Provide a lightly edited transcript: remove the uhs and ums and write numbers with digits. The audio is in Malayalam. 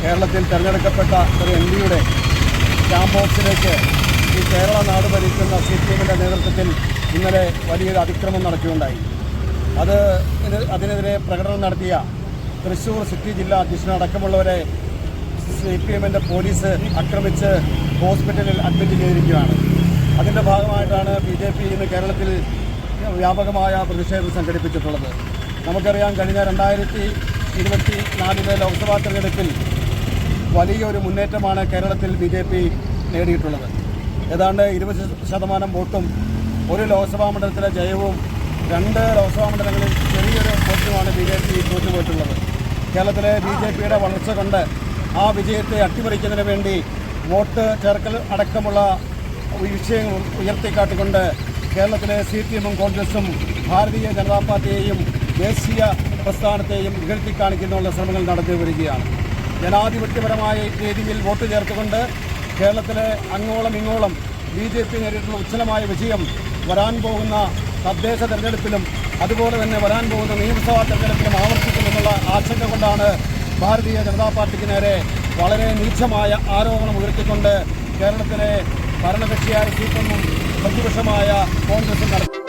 കേരളത്തിൽ തിരഞ്ഞെടുക്കപ്പെട്ട ഒരു എംപിയുടെ ക്യാമ്പ് ബോക്സിലേക്ക് ഈ കേരള നാട് ഭരിക്കുന്ന CPM-ന്റെ നേതൃത്വത്തിൽ ഇന്നലെ വലിയൊരു അതിക്രമം നടക്കുകയുണ്ടായി. അതിനെതിരെ പ്രകടനം നടത്തിയ തൃശ്ശൂർ സിറ്റി ജില്ലാ അധ്യക്ഷനടക്കമുള്ളവരെ CPM-ന്റെ പോലീസ് ആക്രമിച്ച് ഹോസ്പിറ്റലിൽ അഡ്മിറ്റ് ചെയ്തിരിക്കുകയാണ്. അതിൻ്റെ ഭാഗമായിട്ടാണ് BJP ഇന്ന് കേരളത്തിൽ വ്യാപകമായ പ്രതിഷേധം സംഘടിപ്പിച്ചിട്ടുള്ളത്. നമുക്കറിയാം, കഴിഞ്ഞ 2024 ലോക്സഭാ തെരഞ്ഞെടുപ്പിൽ വലിയൊരു മുന്നേറ്റമാണ് കേരളത്തിൽ BJP നേടിയിട്ടുള്ളത്. ഏതാണ്ട് 20% വോട്ടും, ഒരു ലോക്സഭാ മണ്ഡലത്തിലെ ജയവും, 2 ലോക്സഭാ മണ്ഡലങ്ങളിൽ ചെറിയൊരു വോട്ടുമാണ് BJP തോറ്റുപോയിട്ടുള്ളത്. കേരളത്തിലെ BJPയുടെ വളർച്ച കൊണ്ട് ആ വിജയത്തെ അട്ടിമറിക്കുന്നതിന് വേണ്ടി വോട്ട് ചേർക്കൽ അടക്കമുള്ള വിഷയങ്ങൾ ഉയർത്തിക്കാട്ടിക്കൊണ്ട് കേരളത്തിലെ CPM-ഉം കോൺഗ്രസും ഭാരതീയ ജനതാ പാർട്ടിയെയും ദേശീയ പ്രസ്ഥാനത്തെയും ഇകഴ്ത്തി കാണിക്കാനുള്ള ശ്രമങ്ങൾ നടത്തി വരികയാണ്. ജനാധിപത്യപരമായ രീതിയിൽ വോട്ട് ചേർത്തുകൊണ്ട് കേരളത്തിലെ അങ്ങോളം ഇങ്ങോളം BJP നേരിട്ടുള്ള ഉജ്ജ്വലമായ വിജയം വരാൻ പോകുന്ന തദ്ദേശ തെരഞ്ഞെടുപ്പിലും അതുപോലെ തന്നെ വരാൻ പോകുന്ന നിയമസഭാ തെരഞ്ഞെടുപ്പിലും ആവർത്തിക്കുമെന്നുള്ള ആശങ്ക കൊണ്ടാണ് ഭാരതീയ ജനതാ പാർട്ടിക്ക് നേരെ വളരെ നീചമായ ആരോപണം ഉയർത്തിക്കൊണ്ട് കേരളത്തിലെ ഭരണകക്ഷിയായ CPM-ഉം പ്രതിപക്ഷമായ കോൺഗ്രസും നടത്തി.